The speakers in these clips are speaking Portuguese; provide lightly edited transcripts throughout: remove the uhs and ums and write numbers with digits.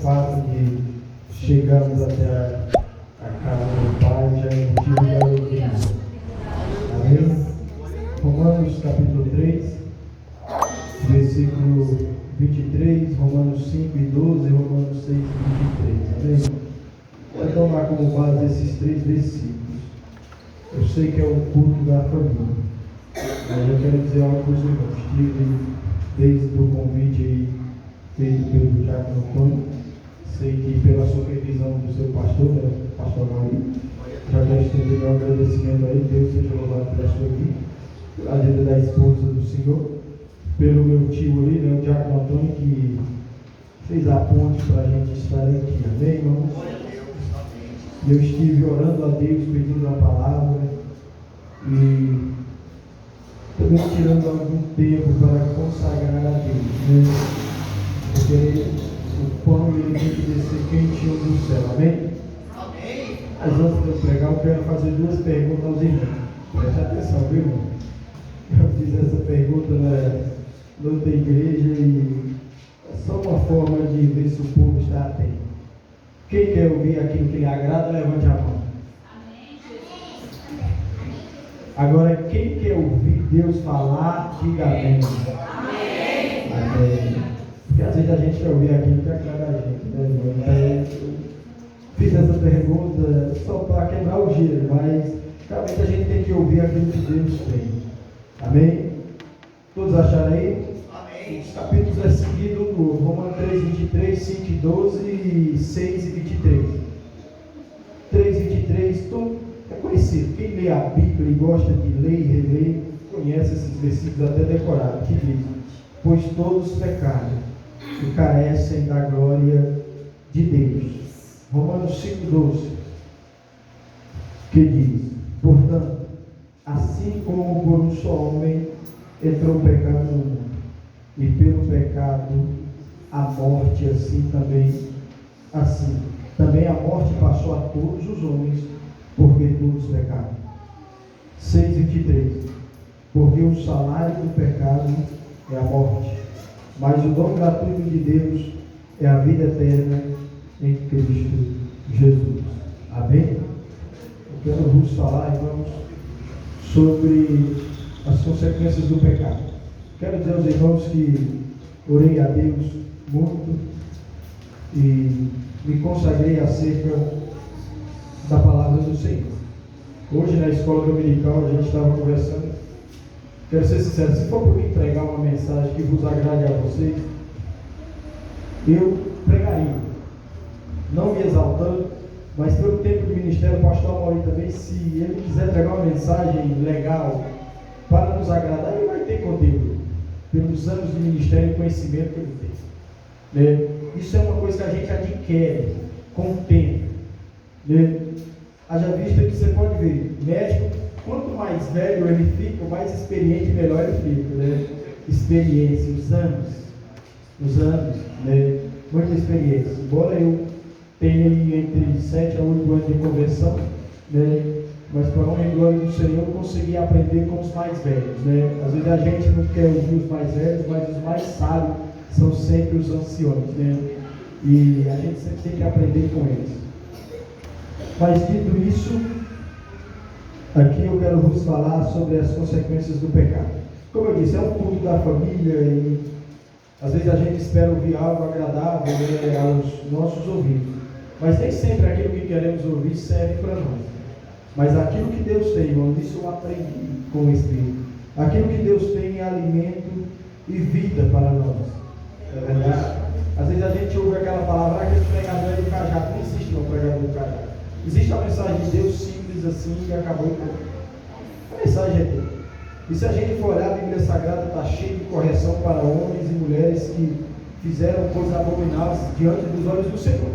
fato de chegarmos até a casa do Pai já é motivo de alegria. Amém? Romanos capítulo 3, versículo 23, Romanos 5 e 12, Romanos 6 e 23. Amém? Vou tomar como base esses 3 versículos. Eu sei que é um culto da família, mas eu quero dizer algo para os irmãos. Tive desde o convite aí feito pelo Diácono Antônio, sei que pela supervisão do seu pastor, pastor Mauri, já quero estender meu agradecimento a ele. Deus seja louvado pela sua vida, pela vida da esposa do Senhor, pelo meu tio ali, o Diácono Antônio, que fez a ponte para a gente estar aqui. Amém, irmãos? E eu estive orando a Deus, pedindo a palavra e também tirando algum tempo para consagrar a Deus, né? Porque o pão ele tem que descer quentinho do céu, amém? Amém. Mas antes de eu pregar, eu quero fazer 2 perguntas aos irmãos. Preste atenção, viu, irmão? Eu fiz essa pergunta na outra igreja e é só uma forma de ver se o povo está atento. Quem quer ouvir aquilo que lhe agrada, levante a mão. Agora, quem quer ouvir Deus falar, diga amém. Amém. Amém. Porque às vezes a gente quer ouvir aquilo que agrada a gente, né? Eu fiz essa pergunta só para quebrar o gelo, mas realmente a gente tem que ouvir aquilo que Deus tem. Amém? Todos acharam aí? Amém. Os capítulos é seguido no Romanos 3, 23, 5 e 12, 6 e 23. 3, 23, tudo é conhecido. Quem lê a Bíblia e gosta de ler e reler, conhece esses versículos até decorados, que diz: pois todos pecaram e carecem da glória de Deus. Romanos 5, 12, que diz: portanto, assim como por um só homem entrou o pecado no mundo, e pelo pecado a morte, assim também a morte passou a todos os homens, porque todos pecaram. 6:23, porque o salário do pecado é a morte, mas o dom gratuito de Deus é a vida eterna em Cristo Jesus. Amém? Eu quero vos falar, irmãos, sobre as consequências do pecado. Quero dizer aos irmãos que orei a Deus muito e me consagrei acerca da palavra do Senhor. Hoje na escola dominical a gente estava conversando. Quero ser sincero, se for para mim pregar uma mensagem que vos agrade a vocês, eu pregaria, não me exaltando, mas pelo tempo de ministério, o pastor Mauri também, se ele quiser pregar uma mensagem legal para nos agradar, ele vai ter conteúdo, pelos anos de ministério e conhecimento que ele tem, né? Isso é uma coisa que a gente adquire com o tempo, né? Haja vista que você pode ver, médico, quanto mais velho ele fica, mais experiente, melhor ele fica, né? Experiência, os anos, né? Muita experiência. Embora eu tenha entre 7 a 8 anos de conversão, né? Mas para a honra e glória do Senhor, eu consegui aprender com os mais velhos, né? Às vezes a gente não quer ouvir os mais velhos, mas os mais sábios são sempre os anciões, né? E a gente sempre tem que aprender com eles. Mas dito isso, aqui eu quero vos falar sobre as consequências do pecado. Como eu disse, é um culto da família e às vezes a gente espera ouvir algo agradável, né, aos nossos ouvidos. Mas nem sempre aquilo que queremos ouvir serve para nós. Mas aquilo que Deus tem, irmão, isso eu aprendi com o Espírito. Aquilo que Deus tem é alimento e vida para nós. É verdade? Às vezes a gente ouve aquela palavra, aquele pregador é do cajado. Não existe um pregador do cajado. Existe a mensagem de Deus simples assim e acabou com a mensagem é Deus. E se a gente for olhar, a Bíblia Sagrada está cheia de correção para homens e mulheres que fizeram coisas abomináveis diante dos olhos do Senhor.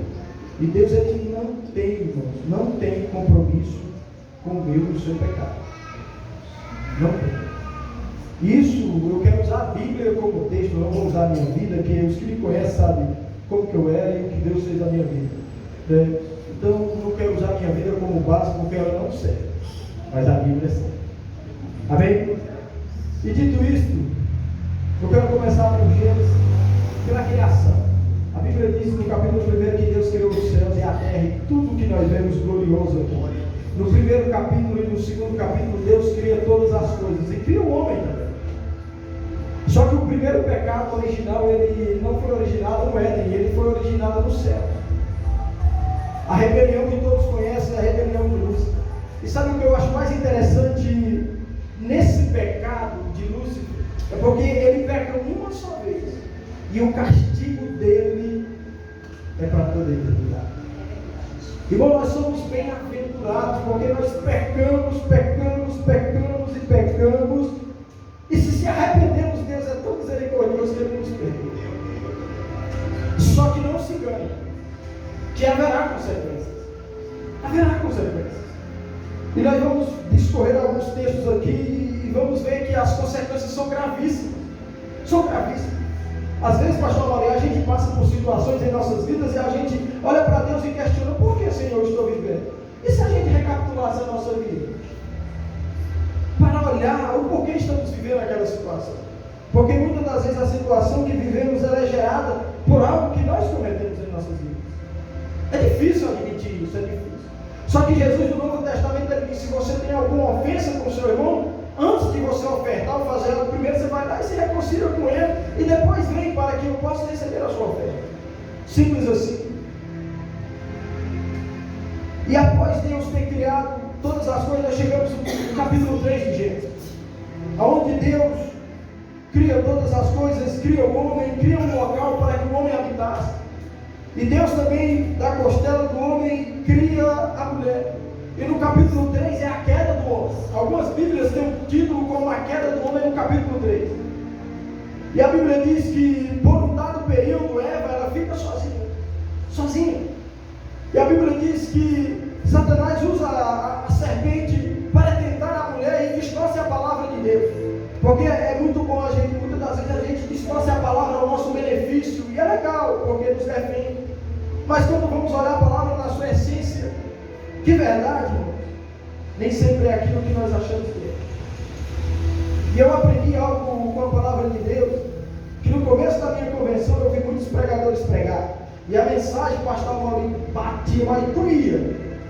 E Deus, ele não tem, irmãos, não tem compromisso com o meu e o seu pecado. Não tem. Isso, eu quero usar a Bíblia como texto, não vou usar a minha vida, que os que me conhecem sabem como que eu era e o que Deus fez na minha vida. Então, não quero usar a minha vida como base, porque ela não serve. Mas a Bíblia serve. Amém? E dito isto, eu quero começar por Gênesis, pela criação. A Bíblia Bíblia diz no capítulo 1 que Deus criou os céus e a terra e tudo que nós vemos glorioso aqui. No primeiro capítulo e no segundo capítulo, Deus cria todas as coisas e cria o homem também. Só que o primeiro pecado original, ele não foi originado no Éden, ele foi originado no céu. A rebelião que todos conhecem é a rebelião de Lúcifer. E sabe o que eu acho mais interessante nesse pecado de Lúcifer? É porque ele peca uma só vez. E o castigo dele é para toda a eternidade. Irmão, nós somos bem-aventurados, porque nós pecamos. E se arrependemos, Deus é tão misericordioso que Ele nos perdoa. Só que não se engane, que haverá consequências. Haverá consequências. E nós vamos discorrer alguns textos aqui e vamos ver que as consequências são gravíssimas. São gravíssimas. Às vezes, pastor Maria, a gente passa por situações em nossas vidas e a gente olha para Deus e questiona: por que, Senhor, eu estou vivendo? E se a gente recapitulasse a nossa vida? Para olhar o porquê estamos vivendo aquela situação. Porque muitas das vezes a situação que vivemos ela é gerada por algo que nós cometemos em nossas vidas. É difícil admitir isso, é difícil. Só que Jesus no Novo Testamento ele diz: se você tem alguma ofensa com o seu irmão, antes de você ofertar ou fazer algo, primeiro você vai lá e se reconcilia com ele, e depois vem para que eu possa receber a sua oferta. Simples assim. E após Deus ter criado todas as coisas, nós chegamos no capítulo 3 de Gênesis, onde Deus cria todas as coisas, cria o homem, cria um local para que o homem habitasse. E Deus também, da costela do homem, cria a mulher. E no capítulo 3 é a queda do homem. Algumas Bíblias têm um título como a queda do homem no capítulo 3. E a Bíblia diz que por um dado período Eva ela fica sozinha. E a Bíblia diz que Satanás usa a serpente para tentar a mulher e distorce a palavra de Deus. Porque é muito bom muitas das vezes a gente distorce a palavra ao nosso benefício. E é legal, porque nos defende. Mas quando vamos olhar a palavra na sua essência, de verdade, irmãos, nem sempre é aquilo que nós achamos que é. E eu aprendi algo com a palavra de Deus, que no começo da minha convenção eu vi muitos pregadores pregar. E a mensagem, o pastor Maurinho batia, mas doía.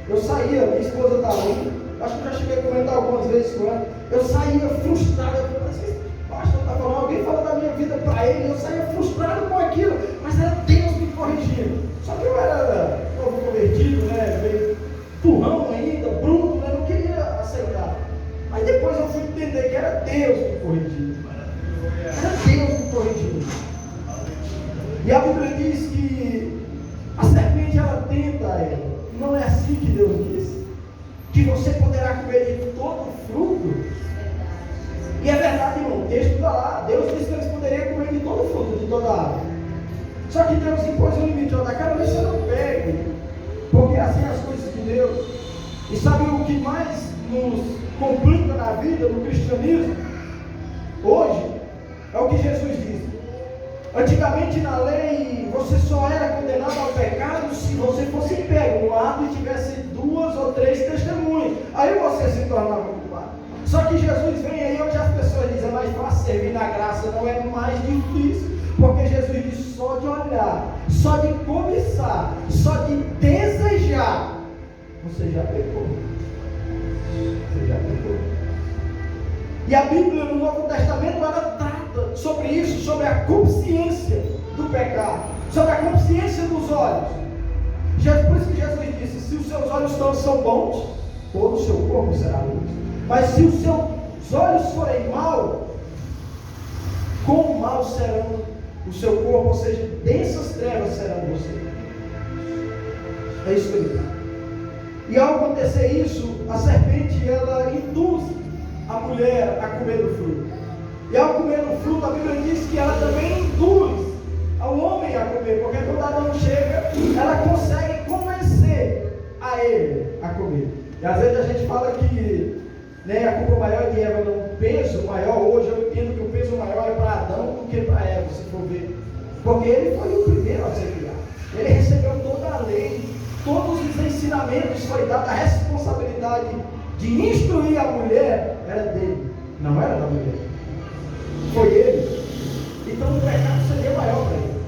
Eu saía, minha esposa estava ali, acho que eu já cheguei a comentar algumas vezes com ela. Eu saía frustrado, eu falei assim: pastor está falando, alguém falou da minha vida para ele. Eu saía frustrado com aquilo, mas era Deus me corrigindo. Só que eu era novo convertido, meio turrão ainda, bruto, não queria aceitar. Mas depois eu fui entender que era Deus me corrigindo. Era Deus me corrigindo. E a Bíblia diz que a serpente ela tenta ela. Não é assim que Deus disse, que você poderá comer de todo o fruto. E é verdade, irmão, o texto está lá. Deus disse que eles poderiam comer de todo o fruto, de toda a árvore. Só que Deus impôs um limite: daquela vez você não pegue, porque assim as coisas de Deus. E sabe o que mais nos complica na vida, no cristianismo, hoje, é o que Jesus disse. Antigamente na lei, você só era condenado ao pecado se você fosse pego no ato e tivesse 2 ou 3 testemunhas. Aí você se tornava culpado. Só que Jesus vem aí onde as pessoas dizem: mas para servir na graça não é mais difícil. Porque Jesus diz: só de olhar, só de cobiçar, só de desejar, você já pecou. Você já pecou. E a Bíblia no Novo Testamento ela trata sobre isso, sobre a consciência do pecado, sobre a consciência dos olhos. Por isso que Jesus disse: se os seus olhos são bons, todo o seu corpo será luz. Mas se os seus olhos forem maus, quão maus serão o seu corpo, ou seja, densas trevas serão você. É isso que ele diz. E ao acontecer isso, a serpente ela induz a mulher a comer do fruto. E ao comer do fruto, a Bíblia diz que ela também induz ao homem a comer, porque quando Adão chega, ela consegue convencer a ele a comer. E às vezes a gente fala que a culpa maior é de Eva, não. O peso maior, hoje eu entendo que o peso maior é para Adão do que para Eva, se for ver. Porque ele foi o primeiro a ser criado. Ele recebeu toda a lei, todos os ensinamentos, foi dada a responsabilidade de instruir a mulher, era dele, não era da mulher. Foi ele. Então o pecado seria maior para ele.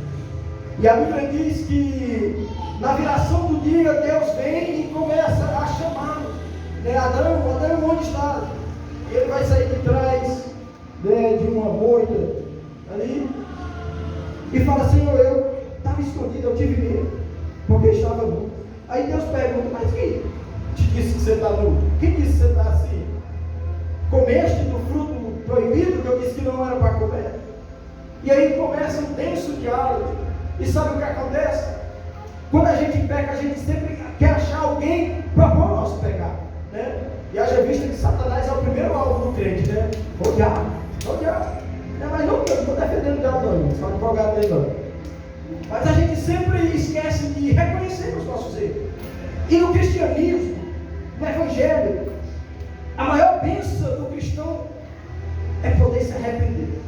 E a Bíblia diz que na viração do dia Deus vem e começa a chamar, né? Adão, onde está? Ele vai sair de trás, né, de uma moita ali e fala: Senhor, eu estava escondido, eu tive medo, porque estava nu. Aí Deus pergunta: mas quem te disse que você está nu? Quem disse que você está assim? Comeste do fruto proibido que eu disse que não era para comer? E aí começa um denso diálogo. E sabe o que acontece? Quando a gente peca, a gente sempre quer achar alguém para pôr o nosso pecado, né? E haja vista que Satanás é o primeiro alvo do crente, né? O diabo. Mas não estou defendendo o diabo, não, só advogado dele, não. Mas a gente sempre esquece de reconhecer os nossos erros. E no cristianismo, no evangelho, a maior bênção do cristão é poder se arrepender.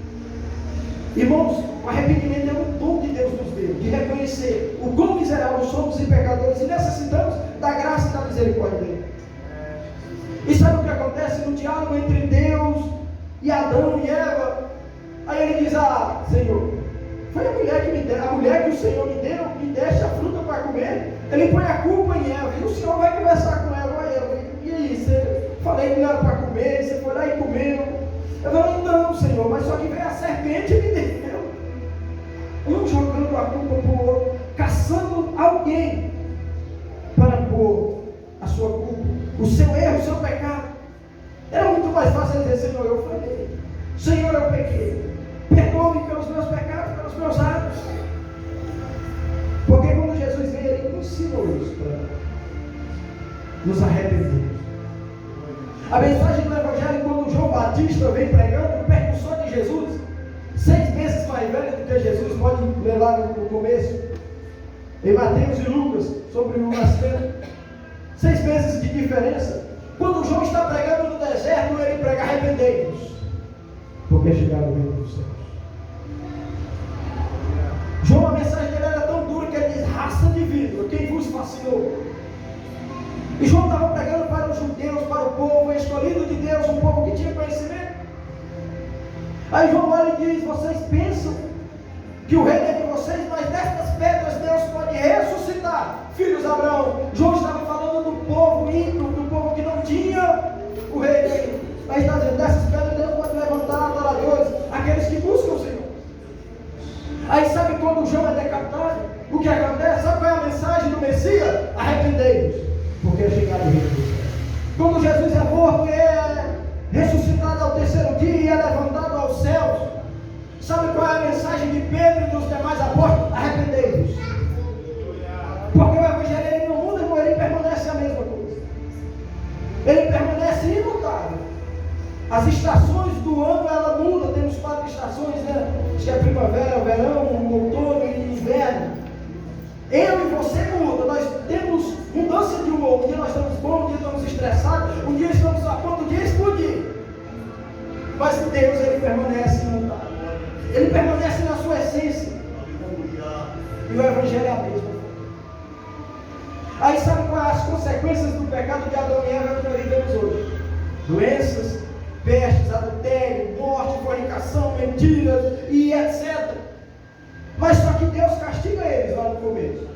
Irmãos, o arrependimento é um dom que Deus nos deu, de reconhecer o quão miseráveis somos e pecadores e necessitamos da graça e da misericórdia dele. E sabe o que acontece no diálogo entre Deus e Adão e Eva? Aí ele diz: Senhor, foi a mulher que o Senhor me deu, me deste a fruta para comer. Ele põe a culpa em Eva, e o Senhor vai conversar com ela: olha, Eva, e aí, falei que não era para comer, você foi lá e comeu. Eu falei: não, Senhor, mas só que veio a serpente e me deu. Um jogando a culpa para o outro, caçando alguém para pôr a sua culpa, o seu erro, o seu pecado. Era muito mais fácil dizer: Senhor, eu falei, Senhor, eu pequei, perdoe-me pelos meus pecados, pelos meus atos. Porque quando Jesus veio, ele ensinou isso para nos arrependermos. A mensagem do Evangelho, quando João Batista vem pregando, o percussor de Jesus, 6 meses mais velho do que Jesus, pode ler lá no começo, em Mateus e Lucas, sobre o nascimento, 6 meses de diferença. Quando João está pregando no deserto, ele prega: arrependei-vos, porque chegaram o reino dos céus. João, a mensagem dele era tão dura que ele diz: raça de vidro, quem vos fascinou? E João estava pregando para os judeus, para o povo escolhido de Deus, um povo que tinha conhecimento. Aí João olha e diz: vocês pensam que o reino é de vocês, mas destas pedras Deus pode ressuscitar filhos de Abraão. João estava falando do povo ímpio, do povo que não tinha o reino. Mas está dizendo: dessas pedras Deus pode levantar adoradores, aqueles que buscam o Senhor. Aí sabe quando João é decapitado? O que acontece? Sabe qual é a mensagem do Messias? Arrependei-vos, porque é chegado o reino dos céus. Quando Jesus é morto e é ressuscitado ao 3º dia e é levantado aos céus, sabe qual é a mensagem de Pedro e dos demais apóstolos? Arrependei-vos. Porque o Evangelho ele não muda, irmão, ele permanece a mesma coisa. Ele permanece imutável. As estações do ano ela muda, temos 4 estações, né? Acho que é primavera, verão, outono e inverno. Eu e você muda, nós temos mudança de humor. Um dia nós estamos bons, um dia estamos estressados, um dia estamos a ponto de explodir. Mas Deus, ele permanece imutável. Ele permanece na sua essência. E o Evangelho é a mesma. Aí sabe quais as consequências do pecado de Adão e Eva que nós vivemos hoje? Doenças, pestes, adultério, morte, fornicação, mentiras e etc. Mas só que Deus castiga eles lá no começo.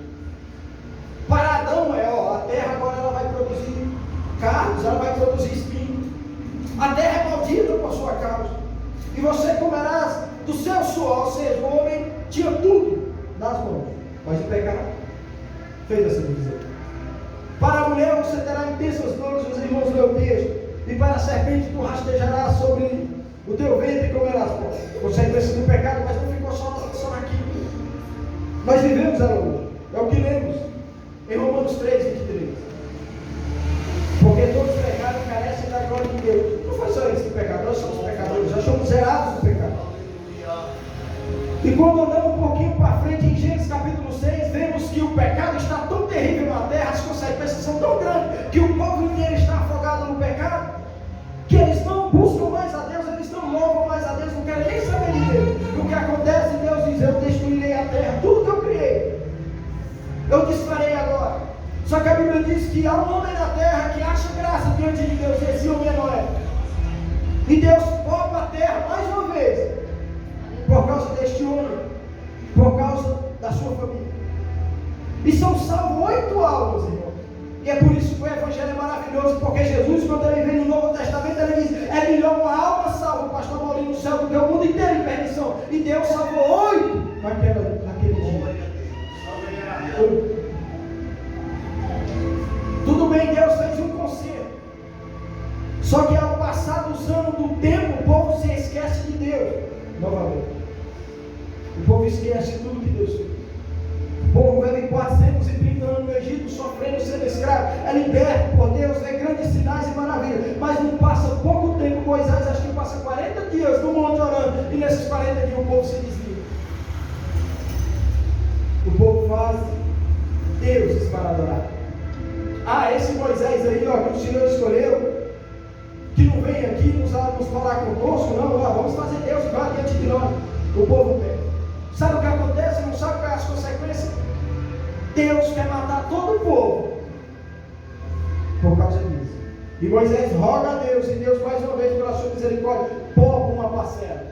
Para Adão a terra agora ela vai produzir cardos, ela vai produzir espinhos. A terra é maldita por sua causa. E você comerás do seu suor. Ou seja, o homem tinha tudo nas mãos, mas o pecado fez essa divisão. Para a mulher você terá intensas dores, os irmãos leu o texto. E para a serpente tu rastejarás sobre o teu ventre e comerás pó. Consequência do pecado, mas não ficou só naquilo. Nós vivemos ela hoje. É o que lemos em Romanos 3, 23. Porque todos pecaram e carecem da glória de Deus. Não foi só isso que pecaram, nós somos pecadores, nós somos zerados do pecado. E quando andamos um pouquinho para frente em Gênesis capítulo 6, vemos que o pecado está tão terrível na terra, as consequências são tão grandes, que o povo inteiro está afogado no pecado, que eles não buscam mais a Deus, eles não louvam mais a Deus, não querem nem saber de Deus. E o que acontece? Deus diz: eu destruirei a terra, tudo que eu criei, eu desfarei agora. Só que a Bíblia diz que há um homem na terra que acha graça diante de Deus, e esse homem é Noé. E Deus poupa a terra mais uma vez, por causa deste homem, por causa da da sua família. E são salvos 8 almas, irmão. E é por isso que o Evangelho é maravilhoso, porque Jesus, quando ele vem no Novo Testamento, ele diz: é melhor uma alma salva, o pastor Maurinho, no céu, do que o mundo inteiro em perdição. E Deus salvou 8 naquele dia. Tudo bem, Deus fez um conserto. Só que ao passar dos anos do tempo, o povo se esquece de Deus. Novamente. O povo esquece tudo que Deus fez. O povo vive 430 anos no Egito, sofrendo, sendo escravo. É liberto por Deus, vê grandes sinais e maravilhas. Mas não passa pouco tempo, Moisés acho que passa 40 dias no monte orando. E nesses 40 dias o povo se desvia. O povo faz deuses para adorar. Esse Moisés aí, ó, que o Senhor escolheu, que não vem aqui nos falar conosco, não, ó, vamos fazer Deus que vai diante de nós. O povo pede. Sabe o que acontece? Não sabe quais as consequências? Deus quer matar todo o povo por causa disso. E Moisés roga a Deus, e Deus mais uma vez, pela sua misericórdia, poupa uma parcela.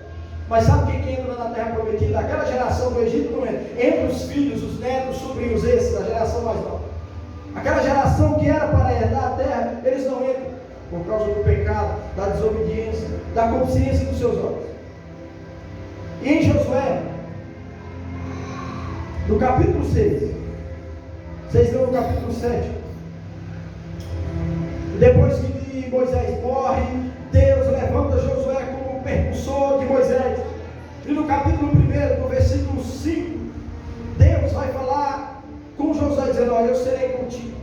Mas sabe quem entra na terra prometida? Aquela geração do Egito não entra. Entre os filhos, os netos, os sobrinhos, esses, a geração mais nova. Aquela geração que era para herdar a terra, eles não entram por causa do pecado, da desobediência, da consciência dos seus olhos. E em Josué, no capítulo 6, vocês lêem no capítulo 7, depois que Moisés morre, Deus levanta Josué como percussor de Moisés. E no capítulo 1, no versículo 5, Deus vai falar com Josué, dizendo: ó, eu serei contigo.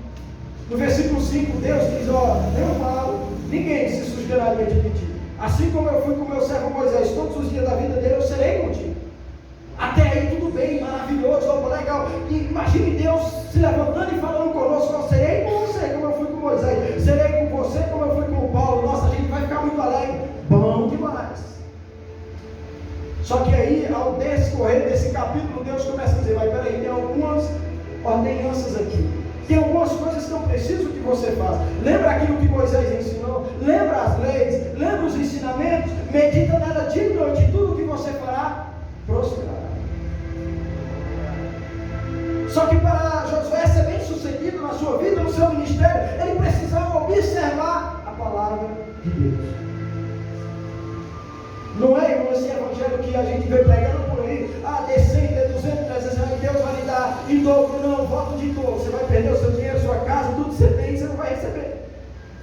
No versículo 5, Deus diz: ó, nenhum mal, ninguém se suscitará diante de ti. Assim como eu fui com meu servo Moisés todos os dias da vida dele, eu serei contigo. Até aí tudo bem, maravilhoso, opa, legal. E imagine Deus se levantando e falando conosco: eu serei com você como eu fui com Moisés, serei com você como eu fui com o Paulo. Nossa, a gente vai ficar muito alegre. Bom demais. Só que aí, ao descorrer desse capítulo, Deus começa a dizer: mas peraí, tem algumas ordenanças aqui, tem algumas coisas que eu preciso que você faça. Lembra aquilo que Moisés ensinou? Lembra as leis? Lembra os ensinamentos? Medita nela dia e noite, tudo que você fará prosperará. Só que para Josué ser bem sucedido na sua vida, no seu ministério, ele precisava observar a palavra de Deus. Não é, irmão, esse evangelho que a gente vê pregando por aí: dê 100, dê 200, 300 reais, Deus vai lhe dar em dobro. Não, voto de dobro. Você vai perder o seu dinheiro, sua casa, tudo que você tem, você não vai receber.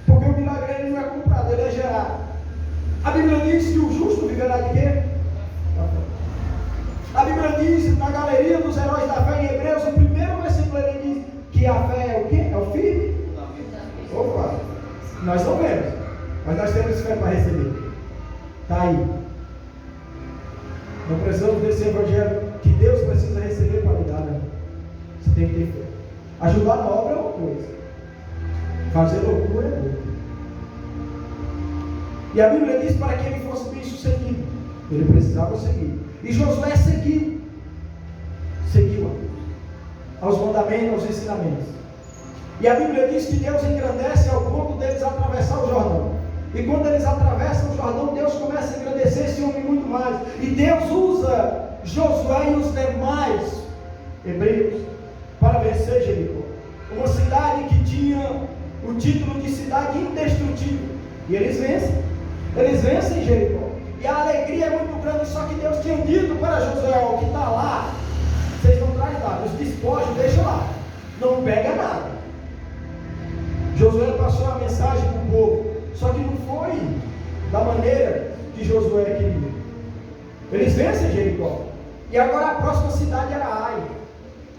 Porque o milagre ele não é comprado, ele é gerado. A Bíblia diz que o justo viverá de quê? A Bíblia diz, na galeria dos heróis da fé, em Hebreus, o primeiro versículo, ele diz que a fé é o quê? É o firme? Opa! Nós não vemos, mas nós temos fé para receber. Está aí. Não precisamos desse evangelho que Deus precisa receber para lhe dar, né? Você tem que ter fé. Ajudar na obra é uma coisa, fazer loucura é outra. E a Bíblia diz: para que ele fosse bem sucedido, ele precisava seguir. E Josué seguiu aos mandamentos, aos ensinamentos. E a Bíblia diz que Deus engrandece ao ponto deles atravessar o Jordão. E quando eles atravessam o Jordão, Deus começa a engrandecer esse homem muito mais. E Deus usa Josué e os demais hebreus para vencer Jericó. Uma cidade que tinha o título de cidade indestrutível. E eles vencem. Eles vencem Jericó. E a alegria é muito grande. Só que Deus tinha dito para Josué: o que está lá, vocês não trazem nada. Os despojos deixa lá. Não pega nada. Josué passou a mensagem para o povo. Só que não foi da maneira que Josué queria. Eles vencem Jericó. E agora a próxima cidade era Ai.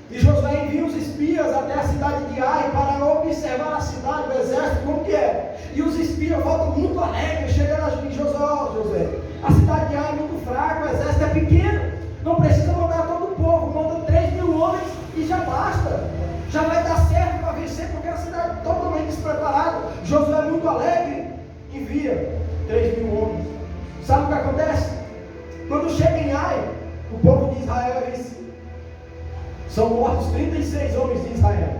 E Josué envia os espias até a cidade de Ai para observar a cidade, o exército, como que é. E os espias voltam muito alegres, chegando em Josué: a cidade de Ai é muito fraca, o exército é pequeno, não precisa mandar todo o povo, manda 3.000 homens e já basta. Já vai dar certo para vencer, porque a cidade é totalmente despreparada. Josué é muito alegre, envia 3.000 homens. Sabe o que acontece? Quando chega em Ai, o povo de Israel é vencido. São mortos 36 homens de Israel,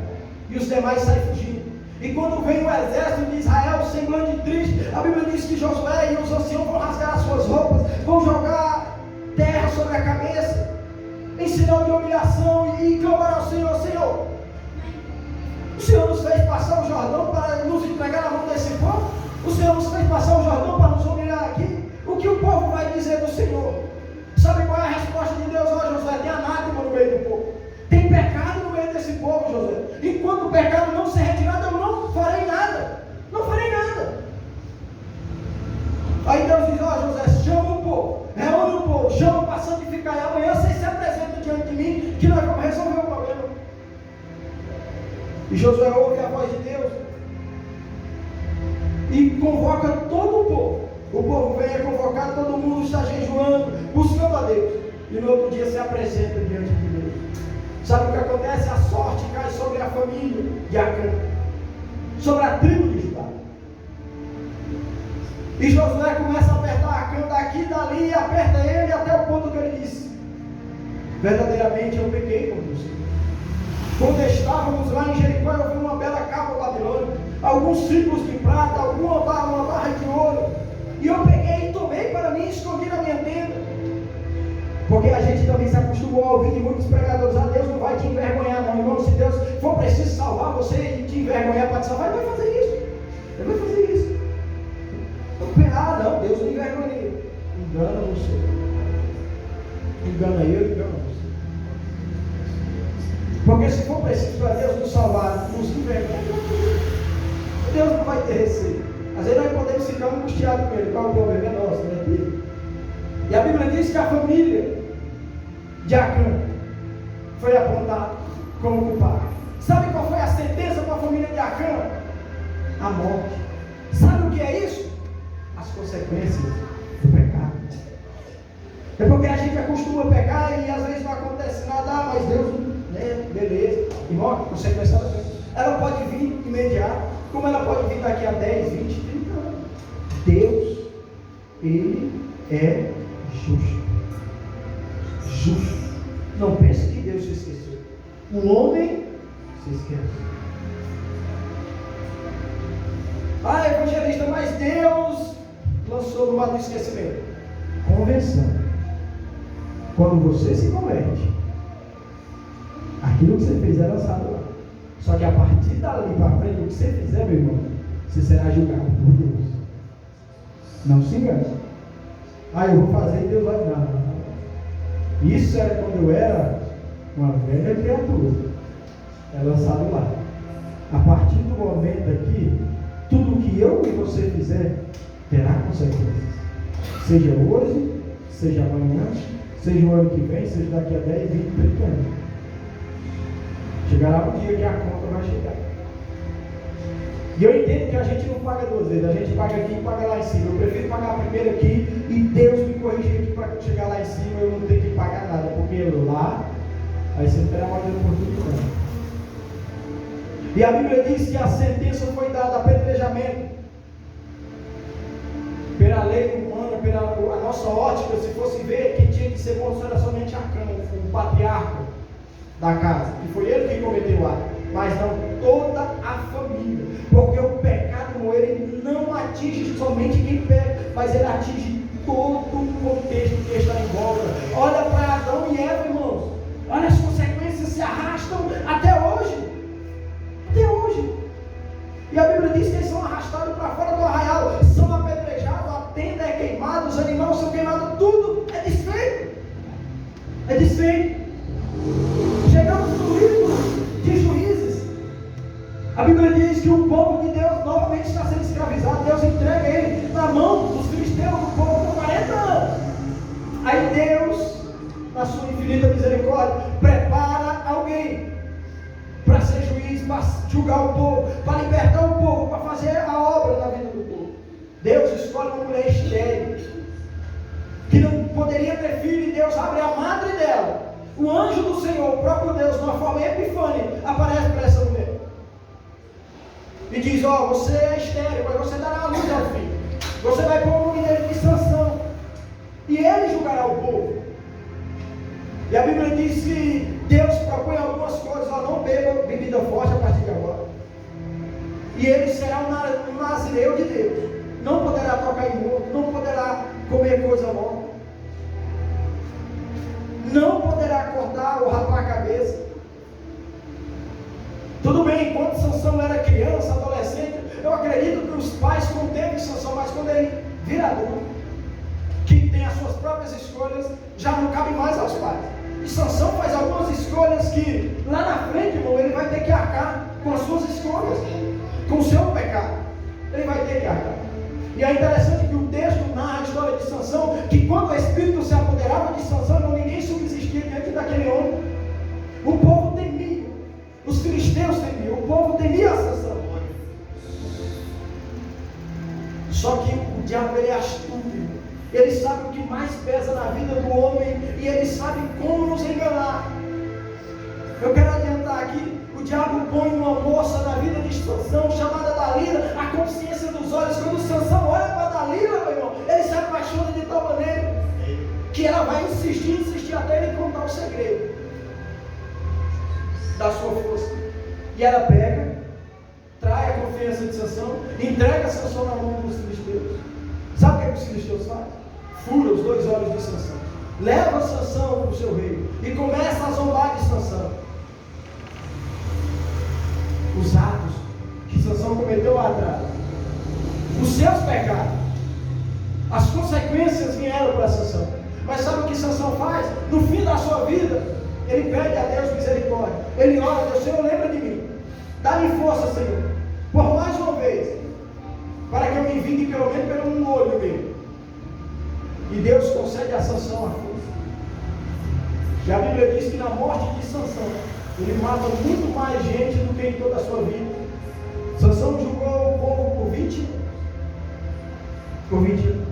e os demais saem fugindo. E quando vem o exército de Israel, semblante triste, a Bíblia diz que Josué e os anciãos vão rasgar as suas roupas, vão jogar terra sobre a cabeça. em sinal de humilhação e clamar ao Senhor: Senhor, o Senhor nos fez passar o Jordão para nos entregar na mão desse povo? O Senhor nos fez passar o Jordão para nos humilhar aqui? O que o povo vai dizer do Senhor? Sabe qual é a resposta de Deus? Ó Josué, tem anátema no meio do povo, tem pecado no meio desse povo, Josué. Enquanto o pecado não ser retirado, eu não farei nada. Não farei nada. Aí Deus diz: ó Josué, chama o povo, reúne o povo, chama para santificar, e amanhã vocês se apresentam diante de mim, que nós vamos resolver o problema. E Josué ouve a voz de Deus e convoca todo o povo. O povo vem, é convocado, todo mundo está jejuando, buscando a Deus, e no outro dia se apresenta diante de Deus. Sabe o que acontece? A sorte cai sobre a família de Acã, sobre a tribo de Judá. E Josué começa a apertar Acã daqui e dali, e aperta ele até o ponto que ele disse: verdadeiramente eu pequei com você. Quando estávamos lá em Jericó, eu vi uma bela capa babilônica, alguns ciclos de prata, uma barra de ouro, e eu peguei e tomei para mim e escondi na minha tenda. Porque a gente também se acostumou a ouvir de muitos pregadores: ah, Deus não vai te envergonhar não, irmão. Se Deus for preciso salvar você e te envergonhar para te salvar, Ele vai fazer isso. Ele vai fazer isso. Ah, não, Deus não envergonha. Engana você. Engana eu, engana você. Porque se for preciso para Deus nos salvar, nos envergonhar, Deus não vai ter receio. Às vezes nós podemos ficar angustiados com Ele. Qual o problema? É nosso, não é dele. E a Bíblia diz que a família de Acã foi apontada como culpada. Sabe qual foi a sentença para a família de Acã? A morte. Sabe o que é isso? As consequências do pecado. É porque a gente acostuma a pecar e às vezes não acontece nada. Ah, mas Deus, né, beleza. E morre, consequência da coisa. Ela pode vir imediato, como ela pode vir daqui a 10, 20, 30 anos. Deus, Ele é justo. Justo. Não pense que Deus se esqueceu. O homem se esquece. Ah, evangelista, mas Deus lançou no mar do esquecimento. Convenção. Quando você se converte, aquilo que você fez é lançado lá. Só que a partir dali para frente, o que você fizer, meu irmão, você será julgado por Deus. Não se engane. Ah, eu vou fazer e Deus vai dar. Isso era quando eu era uma velha criatura. É lançado lá. A partir do momento aqui, tudo que eu e você fizer terá consequências. Seja hoje, seja amanhã, seja o ano que vem, seja daqui a 10, 20, 30 anos. Chegará um dia que a conta vai chegar. E eu entendo que a gente não paga duas vezes. A gente paga aqui e paga lá em cima. Eu prefiro pagar primeiro aqui e Deus me corrigir aqui para chegar lá em cima eu não ter que pagar nada. Porque lá, aí você terá mais oportunidade. E a Bíblia diz que a sentença foi dada, apedrejamento. Pela lei humana, pela a nossa ótica, se fosse ver, quem tinha que ser morto era somente Acã, o patriarca da casa. E foi ele que cometeu o ato. Mas não toda a família. Porque o pecado, ele não atinge somente quem peca, mas ele atinge todo o contexto que está em volta. Olha para Adão e Eva, irmãos. Olha, as consequências se arrastam até hoje. Até hoje. E a Bíblia diz que eles são arrastados para fora do arraial, são apedrejados, a tenda é queimada, os animais são queimados, tudo é desfeito. É desfeito. Chegamos no livro de Juízes. A Bíblia diz que o povo de Deus novamente está sendo escravizado. Deus entrega ele na mão dos filisteus do povo por 40 anos. Aí Deus, na sua infinita misericórdia, prepara alguém para ser juiz, para julgar o povo, para libertar o povo, para fazer a obra na vida do povo. Deus escolhe uma mulher estéril, que não poderia ter filho, e Deus abre a madre dela. O anjo do Senhor, o próprio Deus, numa forma epifânia, aparece para essa mulher e diz: ó, você é estéril, mas você dará a luz ao filho. Você vai pôr o nome dele de Sansão, e ele julgará o povo. E a Bíblia diz que Deus propõe algumas coisas: ó, não beba bebida forte a partir de agora. E ele será um nazireu de Deus. Não poderá tocar em morto, não poderá comer coisa morta, não poderá cortar enquanto Sansão era criança, adolescente, eu acredito que os pais contêm Sansão, mas quando ele vira adulto, que tem as suas próprias escolhas, já não cabe mais aos pais. E Sansão faz algumas escolhas que lá na frente, irmão, ele vai ter que arcar com as suas escolhas, com o seu pecado. Ele vai ter que arcar. E é interessante que o texto narra a história de Sansão, que quando o Espírito se apoderava de Sansão, ninguém subsistia diante daquele homem. O povo temia, os filisteus temiam, o povo temia Sansão. Só que o diabo, ele é astuto. Ele sabe o que mais pesa na vida do homem e ele sabe como nos enganar. Eu quero adiantar aqui, o diabo põe uma moça na vida de Sansão chamada Dalila, a consciência dos olhos. Quando Sansão olha para Dalila, meu irmão, ele se apaixona de tal maneira que ela vai insistir até ele contar o segredo da sua força. E ela pega, trai a confiança de Sansão, entrega Sansão na mão dos filisteus. Sabe o que os filisteus fazem? Fura os 2 olhos de Sansão, leva Sansão para o seu reino e começa a zombar de Sansão. Os atos que Sansão cometeu lá atrás, os seus pecados, as consequências vieram para Sansão. Mas sabe o que Sansão faz? No fim da sua vida, ele pede a Deus misericórdia. Ele ora: Deus, Senhor, lembra de mim, dá-me força, Senhor, por mais uma vez, para que eu me vingue pelo menos pelo um olho meu. E Deus concede a Sansão a força. E a Bíblia diz que na morte de Sansão, ele mata muito mais gente do que em toda a sua vida. Sansão julgou o povo por 20 anos. Por 20 anos.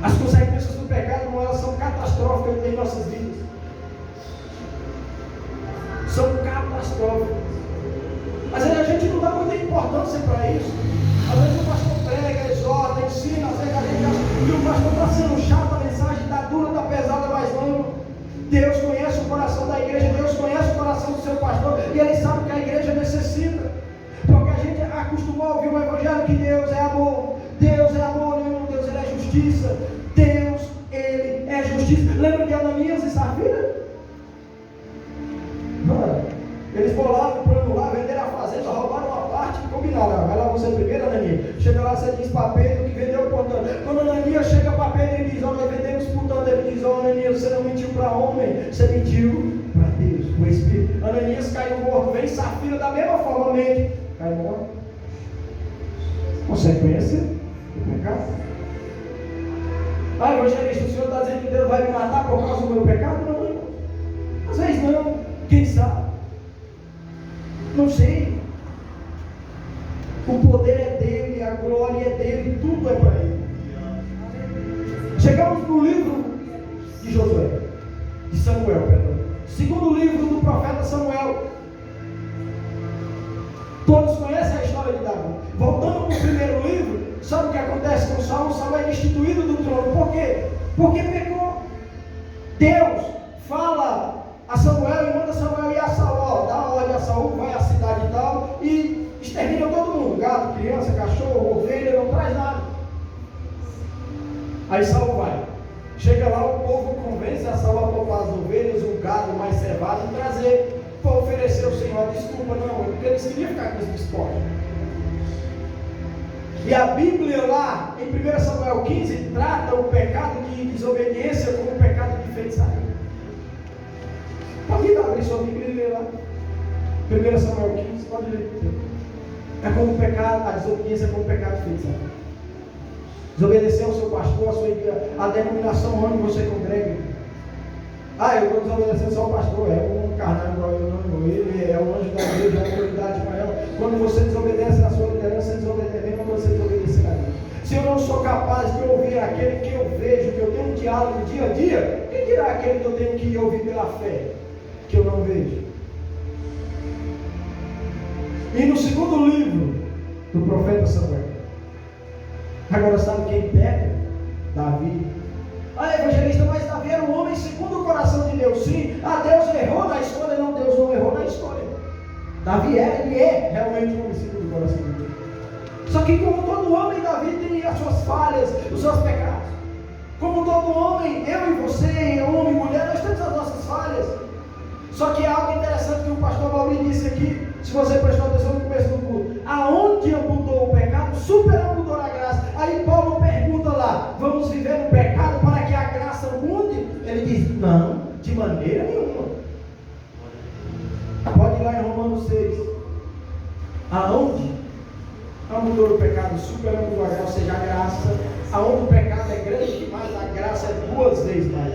As consequências do pecado, irmão, elas são catastróficas em nossas vidas. São catastróficas. Às vezes a gente não dá muita importância para isso. Às vezes o pastor prega, exorta, ensina, às vezes a gente acha que o pastor está sendo chato, a mensagem está dura, está pesada, mas não. Deus conhece o coração da igreja, Deus conhece o coração do seu pastor, e Ele sabe que a igreja necessita. Porque a gente acostumou a ouvir o evangelho que Deus é amor, não, Deus Ele é justiça, Deus Ele é justiça. Lembra de Ananias e Safira? Eles bolaram o plano lá, venderam a fazenda, roubaram uma parte e combinaram: vai lá você primeiro, Ananias. Chega lá, você diz para Pedro que vendeu por tanto. Quando Ananias chega para Pedro, ele diz: nós vendemos por tanto. Ele diz: Ananias, você não mentiu para homem, você mentiu para Deus, o Espírito. Ananias caiu morto, vem Safira da mesma forma, mente, cai morto. Consequência do pecado. Evangelista, o senhor está dizendo que Deus vai me matar por causa do meu pecado? Não, irmão. Às vezes não, quem sabe? Não sei. O poder é dele, a glória é dele, tudo é para ele. Chegamos no livro de Josué, de Samuel, perdão. Segundo livro do profeta Samuel. Todos conhecem a história de Davi. Voltando para o primeiro livro, sabe o que acontece com Saul? Saul é destituído do trono. Por quê? Porque pecou. Deus fala a Samuel e manda Samuel ir a Saul, dá a ordem a Saul, vai à cidade e tal, e extermina todo mundo: gato, criança, cachorro, ovelha, não traz nada. Aí Saul vai, chega lá, o povo convence a Saul a poupar as ovelhas, o gado mais cevado e trazer para oferecer ao Senhor. Desculpa, não, porque eles queriam ficar com esse esporte. E a Bíblia lá, em 1 Samuel 15, trata o pecado de desobediência como o pecado de feitiçaria. Pode abrir sua Bíblia e ler lá. 1 Samuel 15, pode ler. É como o pecado, a desobediência é como o pecado de feitiçaria. Desobedecer ao seu pastor, a denominação onde você congrega. Eu estou desobedecendo só ao pastor, é um carnal igual eu, não. Ele é o anjo da igreja, é a autoridade maior. Quando você desobedece na sua liderança, você desobedece mesmo quando você desobedecer a Deus. Se eu não sou capaz de ouvir aquele que eu vejo, que eu tenho um diálogo dia a dia, quem dirá aquele que eu tenho que ouvir pela fé, que eu não vejo? E no segundo livro do profeta Samuel, agora sabe quem peca? Davi. Evangelista, mas Davi era um homem segundo o coração de Deus. Sim, Deus errou na escolha. Não, Deus não errou na escolha. Davi ele é realmente um homem segundo o coração de Deus. Só que como todo homem, Davi tem as suas falhas, os seus pecados. Como todo homem, eu e você, homem e mulher, nós temos as nossas falhas. Só que é algo interessante que o pastor Maurício disse aqui, se você prestou atenção no começo do culto: aonde abundou o pecado, superabundou a graça. Aí Paulo pergunta lá: vamos viver no pecado para que a graça abunde? Ele diz: não, de maneira nenhuma. Pode ir lá em Romanos 6. Aonde abundou o pecado, superabundou a graça, ou seja, a graça. Aonde o pecado é grande demais, a graça é 2 vezes mais.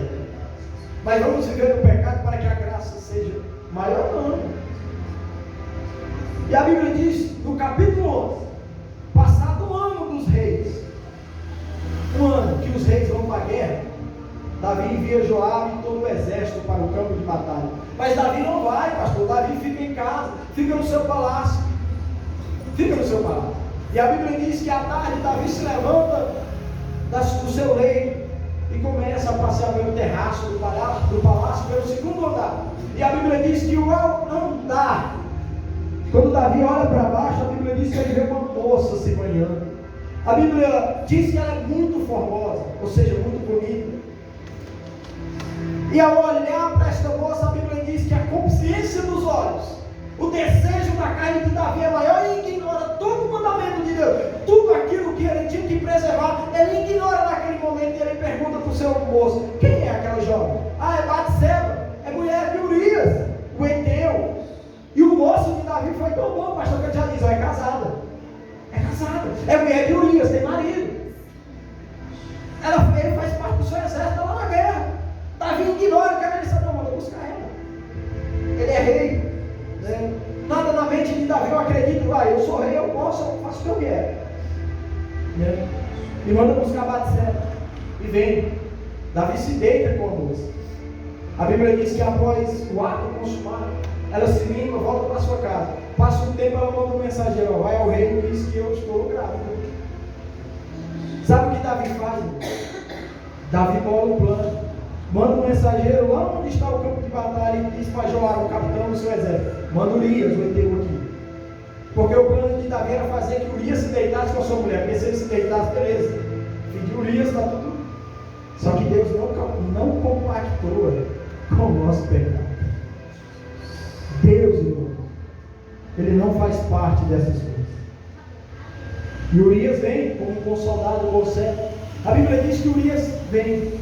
Mas vamos viver no pecado para que a graça seja maior? Não. E a Bíblia diz, no capítulo 11, passado o ano dos reis, um ano que os reis vão para a guerra, Davi envia Joabe e todo o exército para o campo de batalha. Mas Davi não vai, pastor. Davi fica em casa, fica no seu palácio. Fica no seu palácio. E a Bíblia diz que à tarde Davi se levanta do seu leito e começa a passear pelo terraço do palácio, pelo segundo andar. E a Bíblia diz que ao andar, quando Davi olha para baixo, a Bíblia diz que ele vê uma moça se banhando. A Bíblia diz que ela é muito formosa, ou seja, muito bonita. E ao olhar para esta moça, a Bíblia diz que a consciência dos olhos, o desejo da carne de Davi é maior e ignora todo o mandamento de Deus. Tudo aquilo que ele tinha que preservar, ele ignora naquele momento. E ele pergunta para o seu moço: quem é aquela jovem? Ah, é Batseba, é mulher de Urias, o Eteu. E o moço de Davi foi tão bom, pastor, que ele já diz: é casada. É casada, é mulher de Urias, tem marido. Ele faz parte do seu exército, lá na guerra. Davi ignora, que ele sabe: não, manda buscar ela. Ele é rei. Nada na mente de Davi: eu acredito, eu sou rei, eu posso, eu faço o que eu quero. E manda buscar Batseba. E vem. Davi se deita com a moça. A Bíblia diz que após o ato consumado, ela se limpa, volta para sua casa. Passa um tempo, ela manda um mensageiro: vai ao rei e diz que eu estou grávida. Sabe o que Davi faz? Davi bola um plano. Manda um mensageiro lá onde está o campo de batalha e diz para Joabe, o capitão do seu exército: manda Urias, o Eteu, aqui. Porque o plano de Davi era fazer que Urias se deitasse com a sua mulher. Porque se ele se deitasse, beleza. Filho de Urias, está tudo. Só que Deus não compactua com o nosso pecado. Deus, irmão, Ele não faz parte dessas coisas. E Urias vem como um bom soldado, um bom servo. A Bíblia diz que Urias vem.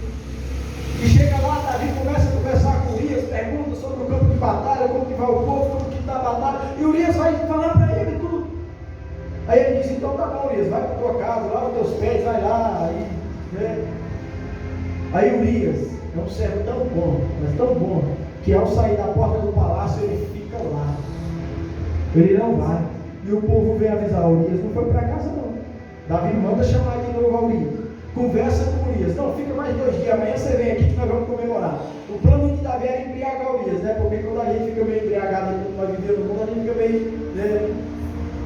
E chega lá, Davi começa a conversar com Urias, pergunta sobre o campo de batalha, como que vai o povo, como que está a batalha. E Urias vai falar para ele tudo. Aí ele diz: então tá bom, Urias, vai para a tua casa, lava os teus pés, vai lá. Aí Urias é um servo tão bom, mas tão bom, que ao sair da porta do palácio ele fica lá. Ele não vai. E o povo vem avisar: Urias não foi para casa não. Davi manda chamar de novo a Urias. Conversa com Urias: não, fica mais 2 dias, amanhã você vem aqui que nós vamos comemorar. O plano de Davi era embriagar Urias, né? Porque quando a gente fica meio embriagado quando nós vivemos no mundo, a gente fica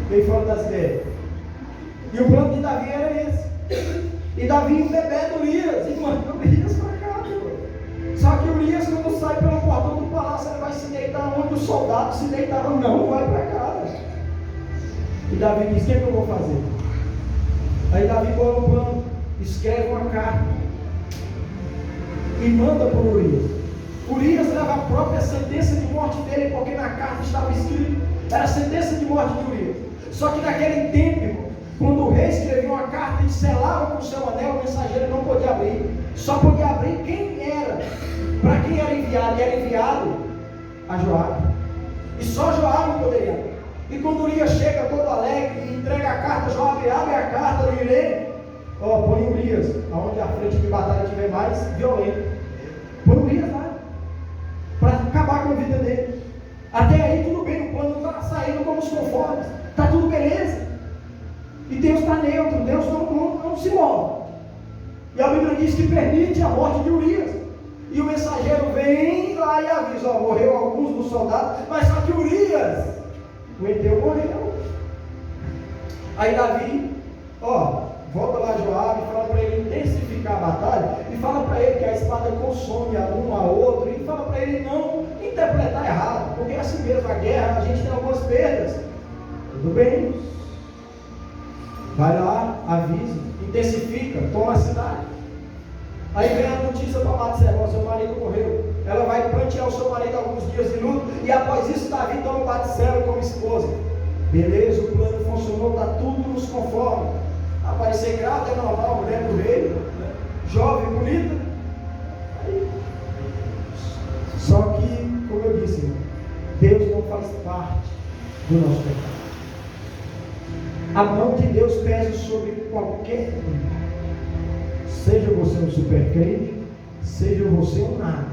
meio fora das ideias. E o plano de Davi era esse. E Davi embebeda Urias e manda Urias para cá, Só que Urias, quando sai pelo portão do palácio, ele vai se deitar onde os soldados se deitaram. Não, vai para casa. E Davi diz: o que eu vou fazer? Aí Davi bola um plano, escreve uma carta e manda para Urias. Urias leva a própria sentença de morte dele, porque na carta estava escrito, era a sentença de morte de Urias. Só que naquele tempo, irmão, quando o rei escrevia uma carta e selava com o seu anel, o mensageiro não podia abrir. Só podia abrir quem era, para quem era enviado. E era enviado a Joabe. E só Joabe poderia abrir. E quando Urias chega todo alegre e entrega a carta, Joabe abre a carta e lê: põe Urias aonde a frente de batalha estiver mais violenta. Põe Urias lá, para acabar com a vida dele. Até aí tudo bem, o plano está saindo como os conformes, está tudo beleza. E Deus está neutro, Deus não se move. E a Bíblia diz que permite a morte de Urias. E o mensageiro vem lá e avisa: morreu alguns dos soldados, mas só que Urias, o Eteu, morreu. Aí Davi, volta lá Joabe e fala para ele intensificar a batalha, e fala para ele que a espada consome a um a outro, e fala para ele não interpretar errado, porque é assim mesmo, a guerra, a gente tem algumas perdas. Tudo bem, vai lá, avisa, intensifica, toma a cidade. Aí vem a notícia para Batseba: seu marido morreu. Ela vai plantear o seu marido alguns dias de luto, e após isso Davi toma Batseba como esposa. Beleza, o plano funcionou, está tudo nos conforme. Aparecer grávida é normal, mulher do rei, né? Jovem, bonita. Aí. Só que, como eu disse, irmão, Deus não faz parte do nosso pecado. A mão de Deus pesa sobre qualquer um. Seja você um super crente, seja você um nada.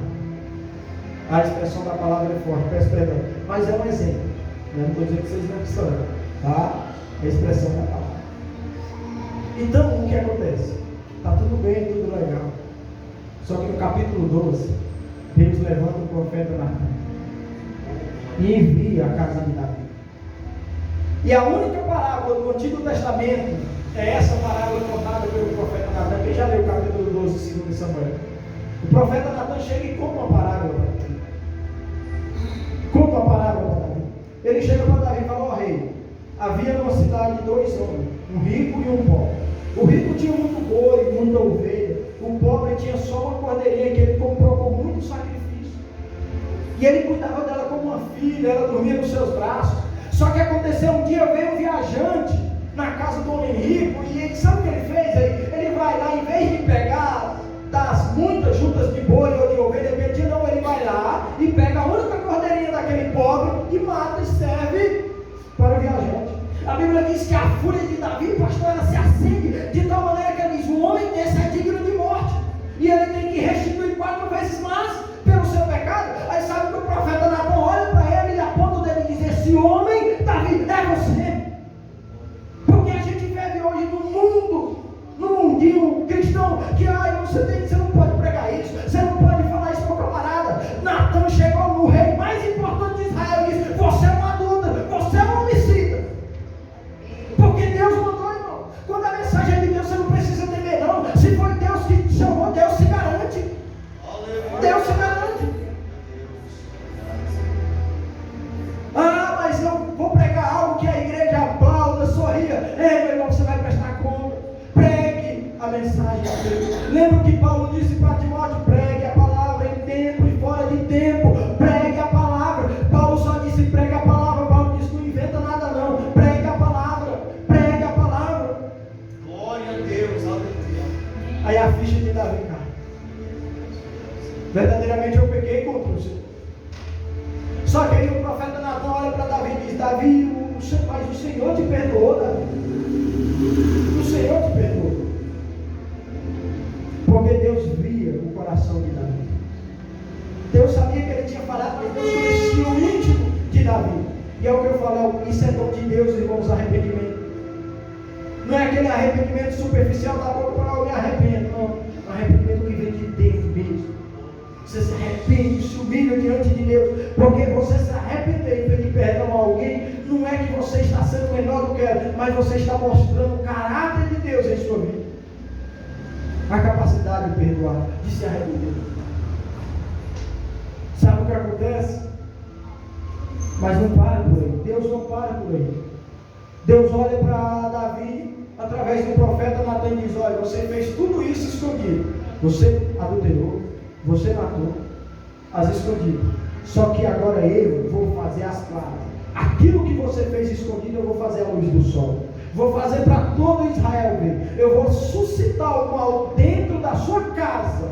A expressão da palavra é forte, peço perdão, mas é um exemplo. Eu não estou dizendo que vocês não são, tá? É a expressão da palavra. Então, o que acontece? Está tudo bem, tudo legal. Só que no capítulo 12, Deus levanta o profeta Natan e envia a casa de Davi. E a única parábola do Antigo Testamento é essa parábola contada pelo profeta Natan. Quem já leu o capítulo 12 de 2 Samuel? O profeta Natan chega e conta uma parábola para Davi. Conta uma parábola para Davi. Ele chega para Davi e fala: ó rei, havia numa cidade 2 homens, um rico e um pobre. O rico tinha muito boi, muita ovelha. O pobre tinha só uma cordeirinha que ele comprou com muito sacrifício. E ele cuidava dela como uma filha, ela dormia nos seus braços. Só que aconteceu um dia, veio um viajante na casa do homem rico, e ele, sabe o que ele fez? Ele vai lá, em vez de pegar das muitas juntas de boi ou de ovelha que ele tinha, não, ele vai lá e pega a única cordeirinha daquele pobre e mata e serve para o viajante. A Bíblia diz que a fúria de Davi, pastor, ela se acende de tal maneira que ele diz: um homem desse é digno de morte, e ele tem que restituir 4 vezes mais pelo seu pecado. Aí sabe que o profeta Natan olha para ele e aponta o dedo e diz: esse homem, Davi, é você. Porque a gente vive hoje no mundinho cristão, que você não pode pregar isso, você não pode falar isso para o camarada. Natan chegou no rei mais importante de Israel e disse: você é uma adulta, você é um homicida. Porque Deus mandou, irmão. Quando a mensagem é de Deus, você não precisa temer, não. Se foi Deus que te chamou, Deus se garante. Deus se garante. Ah, mas eu vou pregar algo que a igreja aplauda, sorria. Ei, meu irmão, você vai prestar conta. Pregue a mensagem a Deus. Lembra que Paulo disse para Timóteo: pregue a palavra em tempo e fora de tempo. Pregue a palavra. Paulo só disse: pregue a palavra. Paulo disse: não inventa nada não. Pregue a palavra. Pregue a palavra. Glória a Deus, aleluia. Aí a ficha de Davi cai. Verdadeiramente eu pequei contra o Senhor. Só que aí o profeta Natan olha para Davi e diz: Davi, mas o Senhor te perdoou, Davi. O Senhor te perdoou. Porque Deus via o coração de Davi. Deus sabia que ele tinha falado, mas Deus conhecia o íntimo de Davi. E é o que eu falo: isso é dom de Deus, irmãos, arrependimento. Não é aquele arrependimento superficial da boca para eu me arrependo, não. Arrependimento que vem de dentro mesmo. Você se arrepende, se humilha diante de Deus, porque você se arrepender e pedir perdão a alguém, não é que você está sendo menor do que ela, mas você está mostrando o caráter de Deus em sua vida, a capacidade de perdoar, de se arrepender. Sabe o que acontece? Mas não para por aí. Deus não para por aí. Deus olha para Davi através do profeta Natan e diz: olha, você fez tudo isso escondido, você adulterou, você matou, as escondidas. Só que agora eu vou fazer as claras. Aquilo que você fez escondido, eu vou fazer à luz do sol. Vou fazer para todo Israel ver. Eu vou suscitar o mal dentro da sua casa,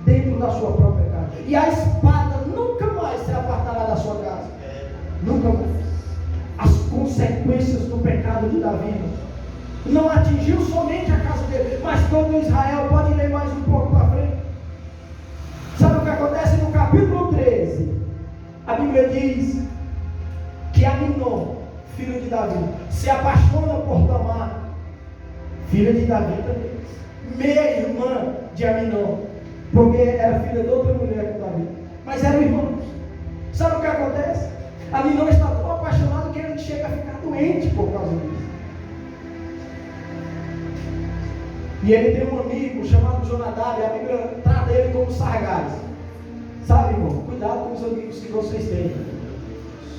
dentro da sua própria casa. E a espada nunca mais se apartará da sua casa. Nunca mais. As consequências do pecado de Davi não atingiu somente a casa dele, mas todo Israel. Pode ler mais um pouco para frente. Sabe o que acontece no capítulo 13? A Bíblia diz que Aminon, filho de Davi, se apaixona por Tamar, filha de Davi também, meia-irmã de Aminon, porque era filha de outra mulher com Davi, mas eram irmãos. Sabe o que acontece? Aminon está tão apaixonado que ele chega a ficar doente por causa disso. E ele tem um amigo chamado Jonadab, e a Bíblia trata ele como Sargás. Sabe, irmão? Cuidado com os amigos que vocês têm.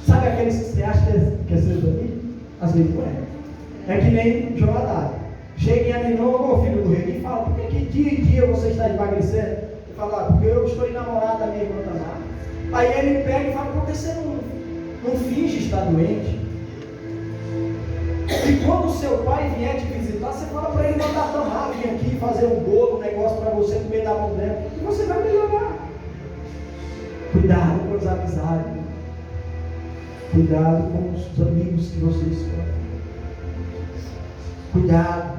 Sabe aqueles que você acha que é seus amigos? Às vezes não é. É que nem Jonadab. chega em Aminon, ô filho do rei, e fala, por que dia em dia você está emagrecendo? Ele fala, porque eu estou enamorado da minha irmã Tamar. Aí ele pega e fala, por que você não finge estar doente? E quando o seu pai vier te visitar, você fala para ele mandar Tamar vir aqui fazer um bolo, um negócio para você comer da mão dela, e você vai melhorar. Cuidado com as amizades. Cuidado com os amigos que você escolhe. Cuidado.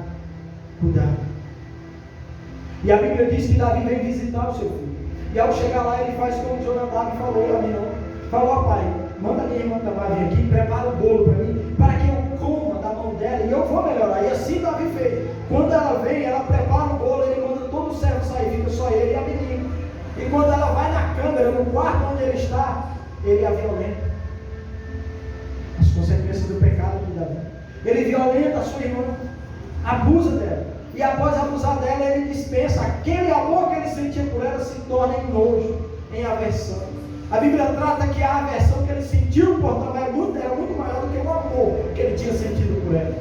E a Bíblia diz que Davi veio visitar o seu filho. E ao chegar lá, ele faz como Jonadab falou a mim, falou, pai, manda minha irmã Tamar vir aqui, prepara o bolo para mim, para que eu coma da mão dela e eu vou melhorar. E assim Davi fez. Quando ela vem, ela prepara o bolo, ele manda todo o servo sair, fica só ele e a menina. E quando ela vai na câmara, no quarto onde ele está, ele a violenta. As consequências do pecado de Davi. Ele violenta a sua irmã, abusa dela. E após abusar dela, ele dispensa. Aquele amor que ele sentia por ela se torna em nojo, em aversão. A Bíblia trata que a aversão que ele sentiu por Tamar era muito maior do que o amor que ele tinha sentido por ela.